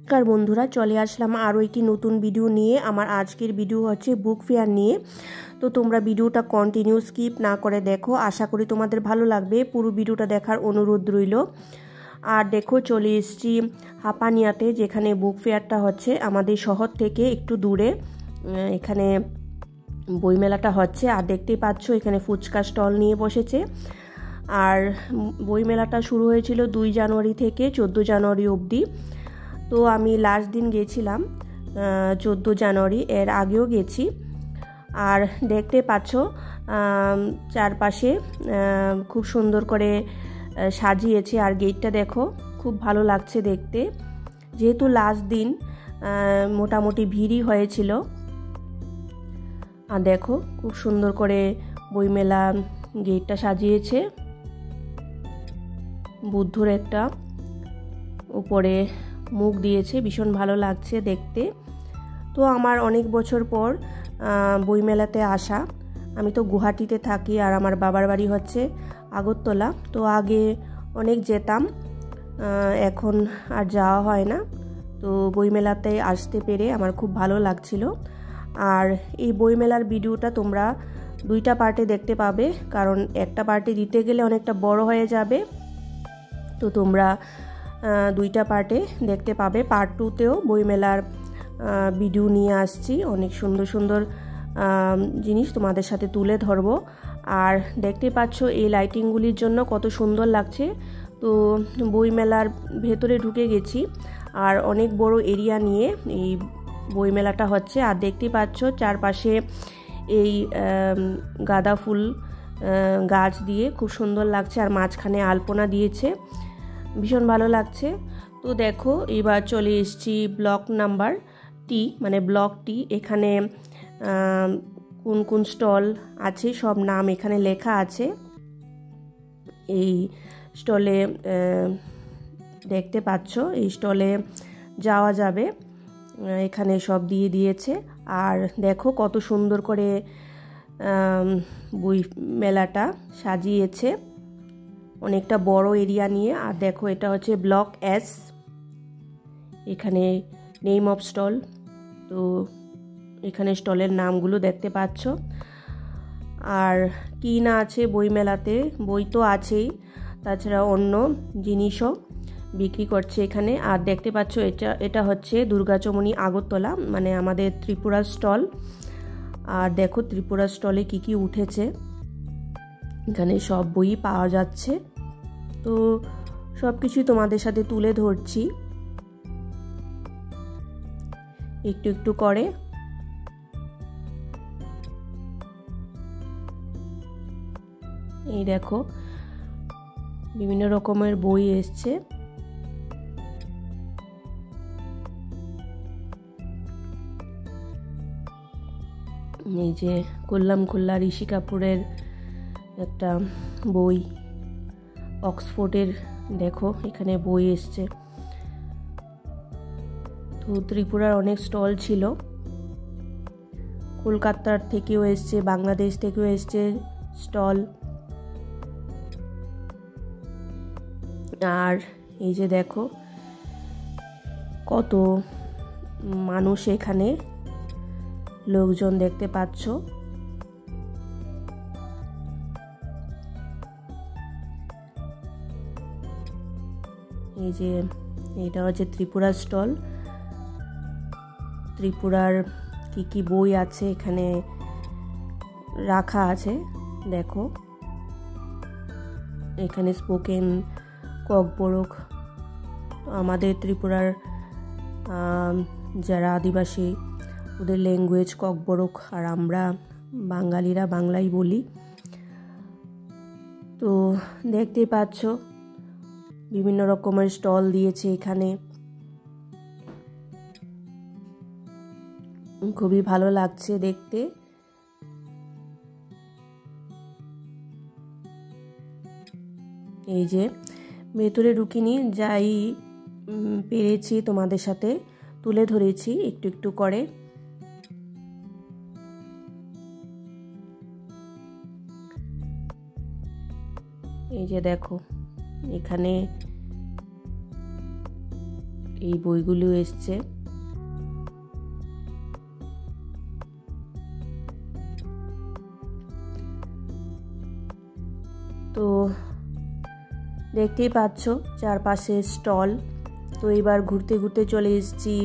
নমস্কার বন্ধুরা, চলে আসলাম আরও একটি নতুন ভিডিও নিয়ে। আমার আজকের ভিডিও হচ্ছে বুক ফেয়ার নিয়ে। তো তোমরা ভিডিওটা কন্টিনিউ স্কিপ না করে দেখো, আশা করি তোমাদের ভালো লাগবে। পুরো ভিডিওটা দেখার অনুরোধ রইল। আর দেখো, চলে এসেছি হাপানিয়াতে, যেখানে বুক ফেয়ারটা হচ্ছে আমাদের শহর থেকে একটু দূরে। এখানে বইমেলাটা হচ্ছে। আর দেখতেই পাচ্ছ এখানে ফুচকা স্টল নিয়ে বসেছে। আর বইমেলাটা শুরু হয়েছিল 2 জানুয়ারি থেকে 14 জানুয়ারি অবধি। তো আমি লাস্ট দিন গেছিলাম 14 জানুয়ারি, এর আগেও গেছি। আর দেখতে পাচ্ছ চারপাশে খুব সুন্দর করে সাজিয়েছে। আর গেটটা দেখো, খুব ভালো লাগছে দেখতে। যেহেতু লাস্ট দিন মোটামুটি ভিড়ই হয়েছিল। আর দেখো, খুব সুন্দর করে বইমেলা গেটটা সাজিয়েছে। বুদ্ধর একটা উপরে মুখ দিয়েছে, ভীষণ ভালো লাগছে দেখতে। তো আমার অনেক বছর পর বইমেলাতে আসা। আমি তো গুয়াহাটিতে থাকি, আর আমার বাবার বাড়ি হচ্ছে আগরতলা। তো আগে অনেক যেতাম, এখন আর যাওয়া হয় না। তো বইমেলাতে আসতে পেরে আমার খুব ভালো লাগছিল। আর এই বইমেলার ভিডিওটা তোমরা 2টা পার্টে দেখতে পাবে, কারণ একটা পার্টে দিতে গেলে অনেকটা বড় হয়ে যাবে। তো তোমরা 2টা পার্টে দেখতে পাবে। পার্ট 2তেও বইমেলার ভিডিও নিয়ে আসছি, অনেক সুন্দর সুন্দর জিনিস তোমাদের সাথে তুলে ধরবো। আর দেখতে পাচ্ছ এই লাইটিংগুলির জন্য কত সুন্দর লাগছে। তো বইমেলার ভেতরে ঢুকে গেছি, আর অনেক বড় এরিয়া নিয়ে এই বইমেলাটা হচ্ছে। আর দেখতে পাচ্ছ চারপাশে এই গাঁদা ফুল গাছ দিয়ে খুব সুন্দর লাগছে। আর মাঝখানে আলপনা দিয়েছে, ভীষণ ভালো লাগছে। তো দেখো, এবার চলে এসেছি ব্লক নাম্বার টি, মানে ব্লক টি। এখানে কোন কোন স্টল আছে সব নাম এখানে লেখা আছে। এই স্টলে দেখতে পাচ্ছ, এই স্টলে যাওয়া যাবে, এখানে সব দিয়ে দিয়েছে। আর দেখো কত সুন্দর করে বই মেলাটা সাজিয়েছে, অনেকটা বড় এরিয়া নিয়ে। আর দেখো, এটা হচ্ছে ব্লক এস, এখানে নেম অফ স্টল। তো এখানে স্টলের নামগুলো দেখতে পাচ্ছ। আর কি না আছে বই মেলাতে, বই তো আছেই, তাছাড়া অন্য জিনিসও বিক্রি করছে এখানে। আর দেখতে পাচ্ছ এটা হচ্ছে দুর্গাচমনি আগরতলা, মানে আমাদের ত্রিপুরা স্টল। আর দেখো ত্রিপুরা স্টলে কি কি উঠেছে, এখানে সব বই পাওয়া যাচ্ছে। তো সব কিছুই তোমাদের সাথে তুলে ধরছি একটু একটু করে। এই দেখো, বিভিন্ন রকমের বই এসছে। এই যে কল্লাম খোল্লা ঋষি কাপুরের একটা বই, অক্সফোর্ডের দেখো এখানে বই এসছে। তো ত্রিপুরার অনেক স্টল ছিল, কলকাতার থেকেও এসছে, বাংলাদেশ থেকেও এসছে স্টল। আর এই যে দেখো কত মানুষ, এখানে লোকজন দেখতে পাচ্ছ। এই যে এটা হচ্ছে ত্রিপুরা স্টল। ত্রিপুরার কি কি বই আছে এখানে রাখা আছে দেখো। এখানে স্পোকেন, ককবরক, আমাদের ত্রিপুরার যারা আদিবাসী ওদের ল্যাঙ্গুয়েজ ককবরক, আর আমরা বাঙালিরা বাংলাই বলি। তো দেখতেই পাচ্ছ বিভিন্ন রকমের স্টল দিয়েছে এখানে, খুবই ভালো লাগছে দেখতে। এই যে ভেতরে ঢুকিনি, যাই পেরেছি তোমাদের সাথে তুলে ধরেছি একটু একটু করে। এই যে দেখো, এখানে এই বইগুলো এসছে। তো দেখতেই পাচ্ছ চারপাশে স্টল। তো এবার ঘুরতে ঘুরতে চলে এসেছি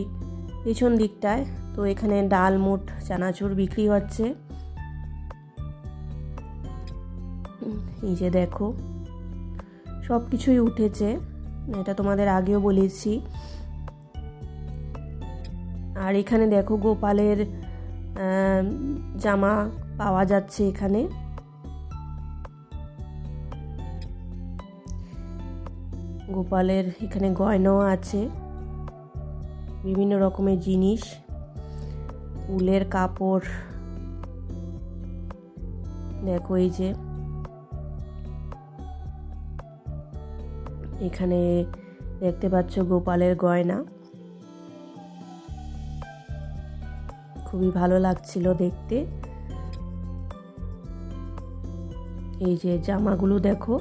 পেছন দিকটায়। তো এখানে ডালমুট চানাচুর বিক্রি হচ্ছে। এই যে দেখো সব কিছুই উঠেছে, এটা তোমাদের আগেও বলেছি। আর এখানে দেখো গোপালের জামা পাওয়া যাচ্ছে। এখানে গোপালের এখানে গয়নাও আছে, বিভিন্ন রকমের জিনিস, উলের কাপড়। দেখো এই যে এখানে দেখতে পাচ্ছ গোপালের গয়না, খুবই ভালো লাগছিল দেখতে। এই যে জামাগুলো দেখো,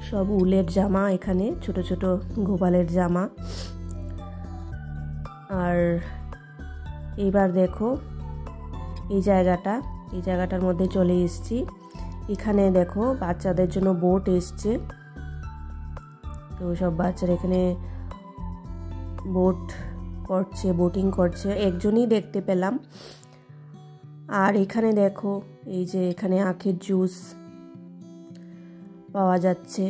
সব উলের জামা, এখানে ছোট ছোট গোপালের জামা। আর এবার দেখো এই জায়গাটার মধ্যে চলে এসেছি। এখানে দেখো বাচ্চাদের জন্য বোট এসছে। তো সব বাচ্চারা এখানে বোটিং করছে, একজনই দেখতে পেলাম। আর এখানে দেখো এই যে এখানে আখের জুস পাওয়া যাচ্ছে,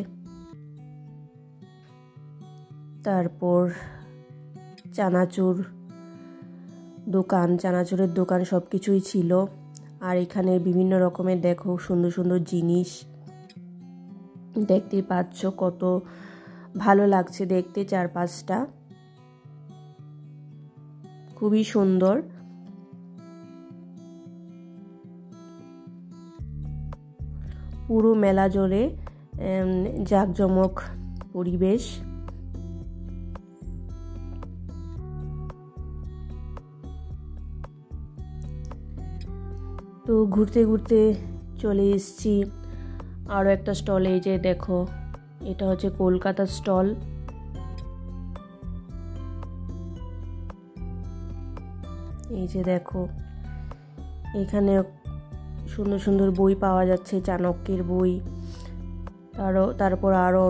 তারপর চানাচুরের দোকান সব কিছুই ছিল। আর এখানে বিভিন্ন রকমের দেখো সুন্দর সুন্দর জিনিস দেখতেই পাচ্ছ, কত ভালো লাগছে দেখতে। চারপাশটা খুবই সুন্দর। পুরো মেলা জুড়ে জাঁকজমক পরিবেশ। তো ঘুরতে ঘুরতে চলে এসেছি আরও একটা স্টলে। এই যে দেখো এটা হচ্ছে কলকাতা স্টল। এই যে দেখো এখানে সুন্দর সুন্দর বই পাওয়া যাচ্ছে, চাণক্যের বই, তারপর আরও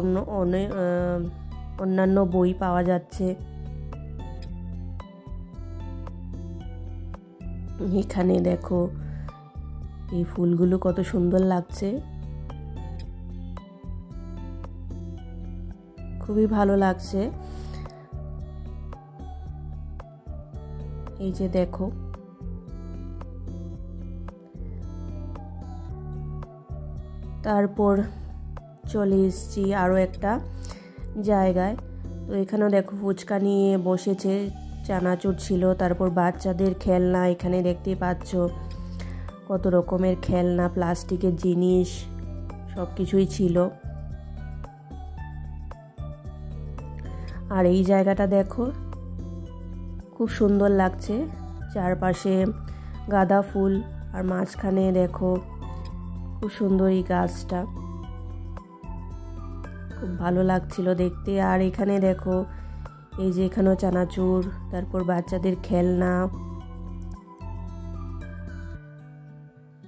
অন্যান্য বই পাওয়া যাচ্ছে। এখানে দেখো এই ফুলগুলো কত সুন্দর লাগছে, খুবই ভালো লাগছে। এই যে দেখো তারপর চলে এসেছি আরও একটা জায়গায়। তো এখানেও দেখো ফুচকা নিয়ে বসেছে, চানাচুর ছিল, তারপর বাচ্চাদের খেলনা। এখানে দেখতে পাচ্ছ কত রকমের খেলনা, প্লাস্টিকের জিনিস সব কিছুই ছিল। আর এই জায়গাটা দেখো খুব সুন্দর লাগছে, চারপাশে গাঁদা ফুল, আর মাঝখানে দেখো খুব সুন্দর এই গাছটা, খুব ভালো লাগছিল দেখতে। আর এখানে দেখো এই যে এখানেও চানাচুর, তারপর বাচ্চাদের খেলনা,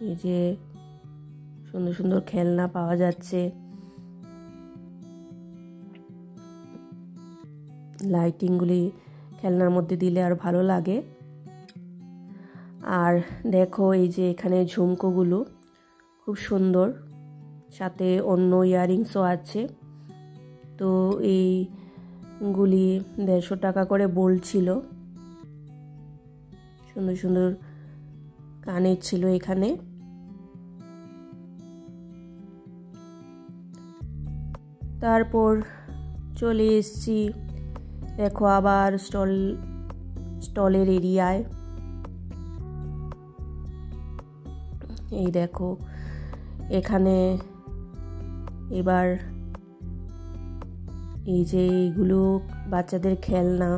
এই যে সুন্দর সুন্দর খেলনা পাওয়া যাচ্ছে। লাইটিংগুলি খেলনার মধ্যে দিলে আর ভালো লাগে। আর দেখো এই যে এখানে ঝুমকোগুলো খুব সুন্দর, সাথে অন্য ইয়াররিংসও আছে। তো এইগুলি 150 টাকা করে বলছিল, সুন্দর সুন্দর কানের ছিল এখানে। তারপর চলে এসেছি দেখো আবার স্টলের এরিয়ায়। এই দেখো এখানে এবার এই যে এইগুলো বাচ্চাদের খেলনা।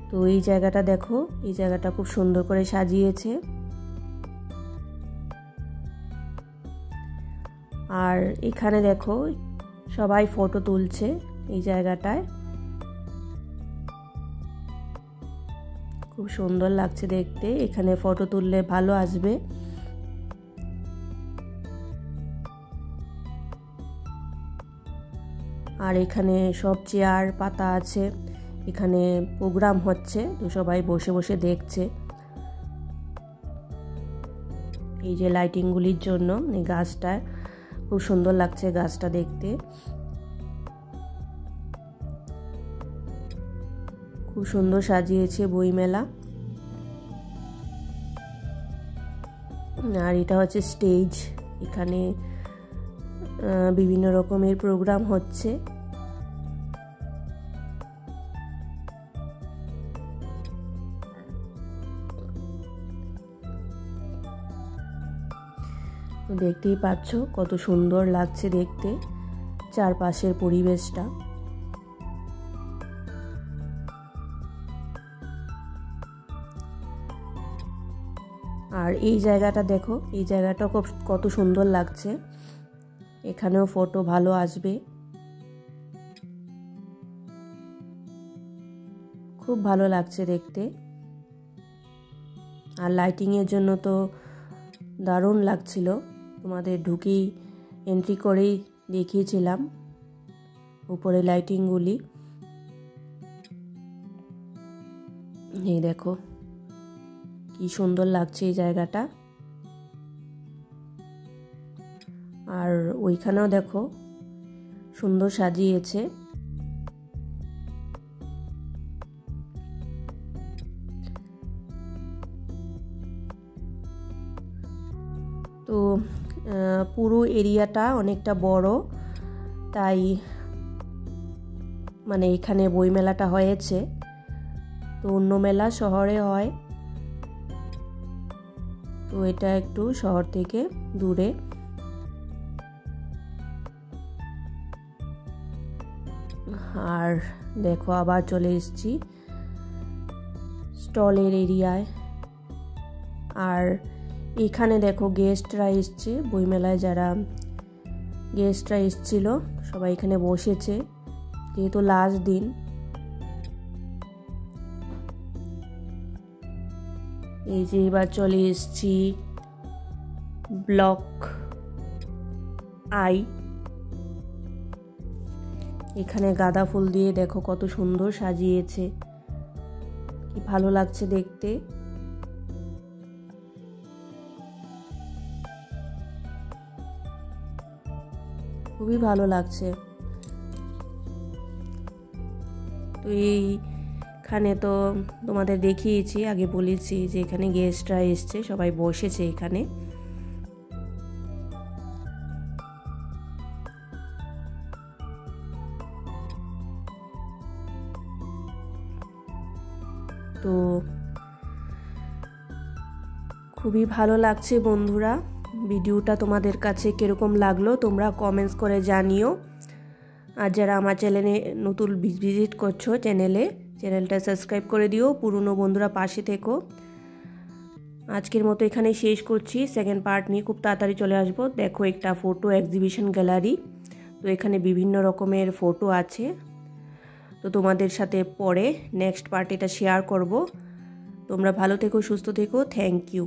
তো এই জায়গাটা দেখো, এই জায়গাটা খুব সুন্দর করে সাজিয়েছে। আর এখানে দেখো সবাই ফটো তুলছে এই জায়গাটায়। খুব সুন্দর লাগছে দেখতে, এখানে ফটো তুললে ভালো আসবে। আর এখানে সব চেয়ার পাতা আছে, এখানে প্রোগ্রাম হচ্ছে, তো সবাই বসে বসে দেখছে। এই যে লাইটিংগুলির জন্য এই গাছটা খুব সুন্দর লাগছে, গাছটা দেখতে খুব সুন্দর সাজিয়েছে বইমেলা। আর এটা হচ্ছে স্টেজ, এখানে বিভিন্ন রকমের প্রোগ্রাম হচ্ছে। দেখতেই পাচ্ছ কত সুন্দর লাগছে দেখতে চারপাশের পরিবেশটা। আর এই জায়গাটা দেখো, এই জায়গাটা কত সুন্দর লাগছে, এখানেও ফটো ভালো আসবে। খুব ভালো লাগছে দেখতে। আর লাইটিং এর জন্য তো দারুণ লাগছিল, তোমাদের ঢুকেই এন্ট্রি করেই দেখিয়েছিলাম উপরে লাইটিংগুলি। এই দেখো কি সুন্দর লাগছে এই জায়গাটা। আর ওইখানেও দেখো সুন্দর সাজিয়েছে। তো পুরো এরিয়াটা অনেকটা বড়, তাই মানে এখানে বইমেলাটা হয়েছে। তো অন্য মেলা শহরে হয়, তো এটা একটু শহর থেকে দূরে। আর দেখো আবার চলে এসেছি স্টলের এরিয়ায়। আর এখানে দেখো গেস্টরা এসছে, বইমেলায় যারা গেস্টরা এসছিল সবাই এখানে বসেছে, যেহেতু লাস্ট দিন। এই যে এবার চলে এসছি ব্লক আই, এখানে গাঁদা ফুল দিয়ে দেখো কত সুন্দর সাজিয়েছে, কি ভালো লাগছে দেখতে। খুবই ভালো লাগছে। তো এইখানে তো তোমাদের দেখিয়েছি, আগে বলেছি যে এখানে গেস্টরা এসছে, সবাই বসেছে এখানে। তো খুবই ভালো লাগছে বন্ধুরা। ভিডিওটা তোমাদের কাছে কিরকম লাগলো তোমরা কমেন্টস করে জানিও। আর যারা আমার চ্যানেলে নতুন ভিজিট করছো চ্যানেলটা সাবস্ক্রাইব করে দিও, পুরনো বন্ধুরা পাশে থেকো। আজকের মতো এখানে শেষ করছি, সেকেন্ড পার্ট নিয়ে খুব তাড়াতাড়ি চলে আসবো। দেখো একটা ফটো এক্সিবিশন গ্যালারি, তো এখানে বিভিন্ন রকমের ফটো আছে, তো তোমাদের সাথে পরে নেক্সট পার্ট এটা শেয়ার করব। তোমরা ভালো থেকো, সুস্থ থেকো, থ্যাংক ইউ।